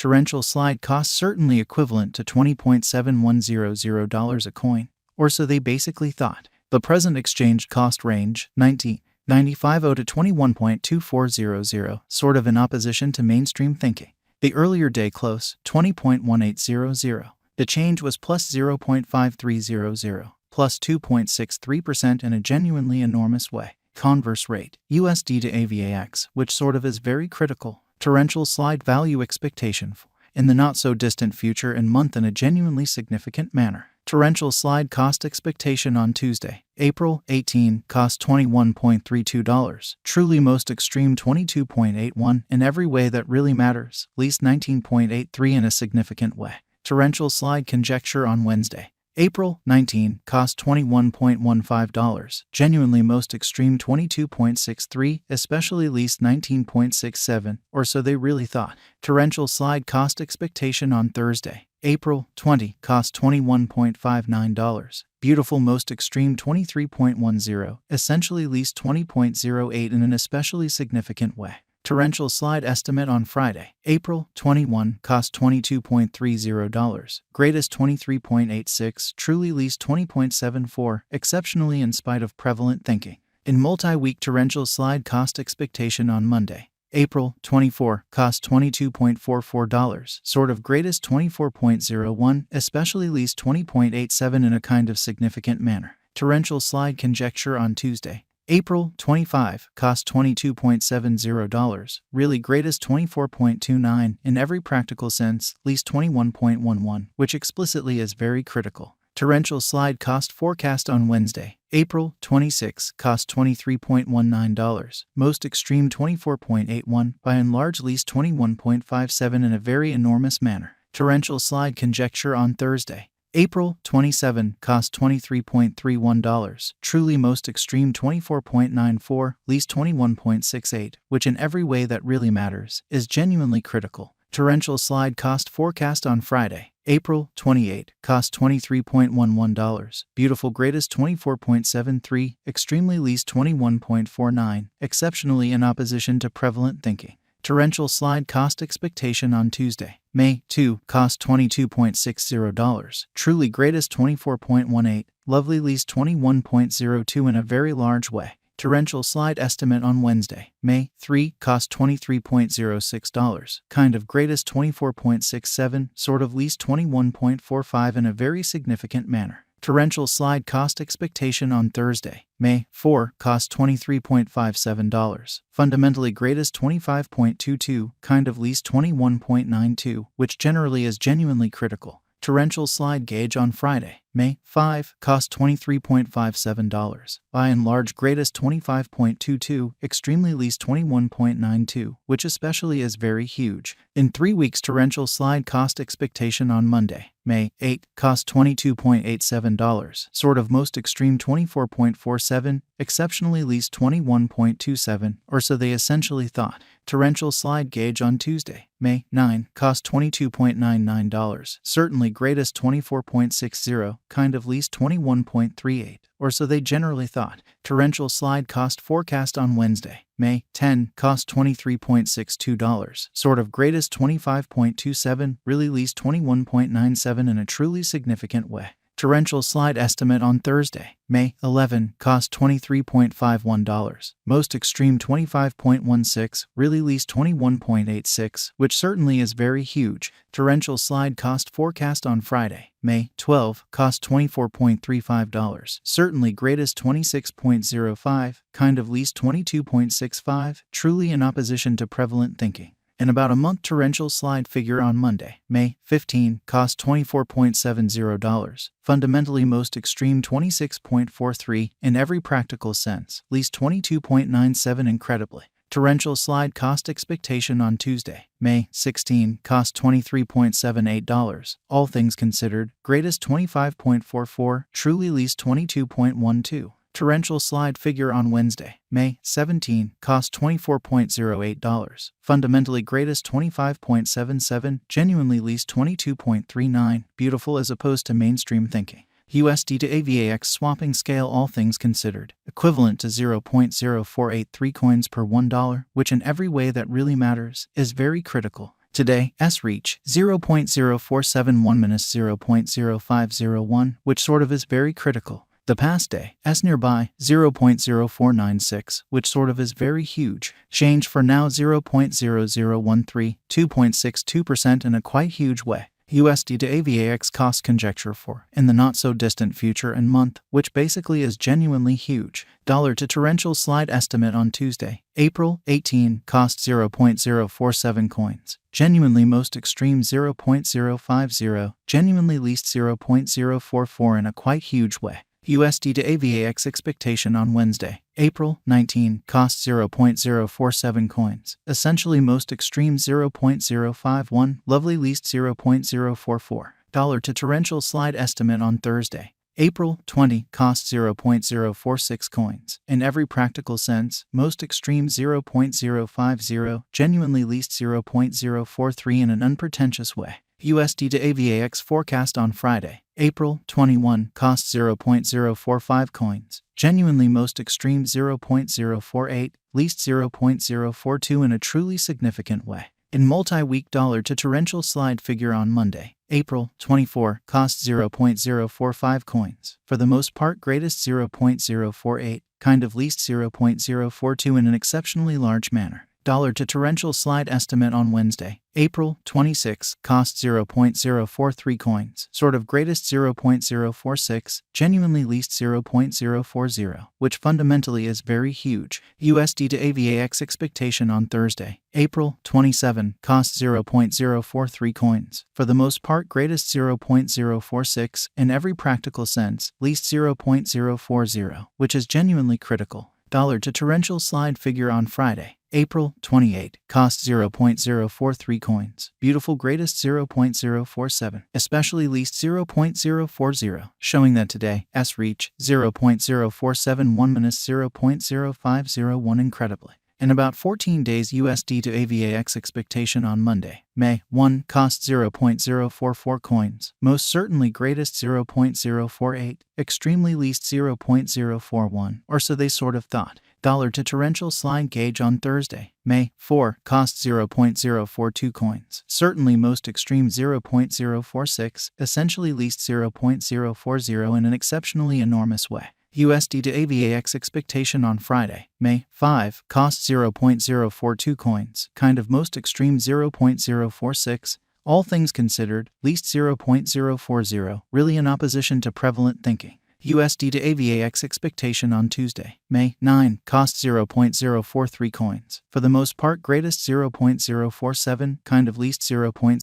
torrential slide costs certainly equivalent to $20.7100 a coin, or so they basically thought. The present exchange cost range, 90.950 to 21.2400, sort of in opposition to mainstream thinking. The earlier day close, 20.1800. The change was plus 0.5300, plus 2.63% in a genuinely enormous way. Converse rate, USD to Avax, which sort of is very critical. Torrential slide value expectation in the not-so-distant future and month in a genuinely significant manner. Torrential slide cost expectation on Tuesday, April 18, cost $21.32. Truly most extreme 22.81 in every way that really matters, least 19.83 in a significant way. Torrential slide conjecture on Wednesday, April 19, cost $21.15. Genuinely most extreme 22.63, especially least 19.67, or so they really thought. Torrential slide cost expectation on Thursday, April 20, cost $21.59. Beautiful most extreme 23.10, essentially least 20.08 in an especially significant way. Torrential slide estimate on Friday, April 21, cost $22.30. Greatest 23.86, truly least 20.74, exceptionally in spite of prevalent thinking. In multi-week torrential slide cost expectation on Monday, April 24, cost $22.44, sort of greatest 24.01, especially least 20.87 in a kind of significant manner. Torrential slide conjecture on Tuesday, April 25, cost $22.70, really greatest 24.29 in every practical sense, least 21.11, which explicitly is very critical. Torrential slide cost forecast on Wednesday, April 26, cost $23.19, most extreme 24.81, by and large least 21.57 in a very enormous manner. Torrential slide conjecture on Thursday, April 27, cost $23.31, truly most extreme 24.94, least 21.68, which in every way that really matters, is genuinely critical. Torrential slide cost forecast on Friday, April 28, cost $23.11, beautiful greatest 24.73, extremely least 21.49, exceptionally in opposition to prevalent thinking. Torrential slide cost expectation on Tuesday, May 2, cost $22.60, truly greatest 24.18, lovely least 21.02 in a very large way. Torrential slide estimate on Wednesday, May 3, cost $23.06, kind of greatest 24.67, sort of least 21.45 in a very significant manner. Torrential slide cost expectation on Thursday, May 4, cost $23.57, fundamentally greatest 25.22, kind of least 21.92, which generally is genuinely critical. Torrential slide gauge on Friday, May 5, cost $23.57, by and large greatest 25.22, extremely least 21.92, which especially is very huge. In 3 weeks torrential slide cost expectation on Monday, May 8, cost $22.87, sort of most extreme 24.47, exceptionally least 21.27, or so they essentially thought. Torrential slide gauge on Tuesday, May 9, cost $22.99, certainly greatest 24.60, kind of least 21.38, or so they generally thought. Torrential slide cost forecast on Wednesday, May 10, cost $23.62, sort of greatest 25.27, really least 21.97 in a truly significant way. Torrential slide estimate on Thursday, May 11, cost $23.51, most extreme 25.16, really least 21.86, which certainly is very huge. Torrential slide cost forecast on Friday, May 12, cost $24.35, certainly greatest 26.05, kind of least 22.65, truly in opposition to prevalent thinking. In about a month torrential slide figure on Monday, May 15, cost $24.70, fundamentally most extreme 26.43 in every practical sense, least 22.97 incredibly. Torrential slide cost expectation on Tuesday, May 16, cost $23.78, all things considered, greatest 25.44, truly least 22.12. Torrential slide figure on Wednesday, May 17, cost $24.08, fundamentally greatest 25.77, genuinely least 22.39, beautiful as opposed to mainstream thinking. USD to Avax swapping scale all things considered, equivalent to 0.0483 coins per $1, which in every way that really matters, is very critical. Today, S reach 0.0471-0.0501, which sort of is very critical. The past day, S nearby 0.0496, which sort of is very huge. Change for now 0.0013, 2.62% in a quite huge way. USD to AVAX cost conjecture for in the not-so-distant future and month, which basically is genuinely huge. Dollar to torrential slide estimate on Tuesday, April 18, cost 0.047 coins. Genuinely most extreme 0.050, genuinely least 0.044 in a quite huge way. USD to AVAX expectation on Wednesday, April 19, cost 0.047 coins. Essentially most extreme 0.051, lovely least 0.044. Dollar to torrential slide estimate on Thursday, April 20, cost 0.046 coins. In every practical sense, most extreme 0.050, genuinely least 0.043 in an unpretentious way. USD to AVAX forecast on Friday, April 21, cost 0.045 coins. Genuinely most extreme 0.048, least 0.042 in a truly significant way. In multi-week dollar to torrential slide figure on Monday, April 24, cost 0.045 coins. For the most part greatest 0.048, kind of least 0.042 in an exceptionally large manner. Dollar to torrential slide estimate on Wednesday, April 26, cost 0.043 coins. Sort of greatest 0.046, genuinely least 0.040, which fundamentally is very huge. USD to AVAX expectation on Thursday, April 27, cost 0.043 coins. For the most part greatest 0.046, in every practical sense, least 0.040, which is genuinely critical. Dollar to torrential slide figure on Friday, April 28, cost 0.043 coins. Beautiful greatest 0.047, especially least 0.040, showing that today, S reach 0.0471-0.0501 incredibly. In about 14 days USD to AVAX expectation on Monday, May 1, cost 0.044 coins. Most certainly greatest 0.048, extremely least 0.041, or so they sort of thought. Dollar to torrential slide gauge on Thursday, May 4, cost 0.042 coins. Certainly most extreme 0.046, essentially least 0.040 in an exceptionally enormous way. USD to AVAX expectation on Friday, May 5, cost 0.042 coins. Kind of most extreme 0.046, all things considered, least 0.040, really in opposition to prevalent thinking. USD to AVAX expectation on Tuesday, May 9, cost 0.043 coins. For the most part greatest 0.047, kind of least 0.0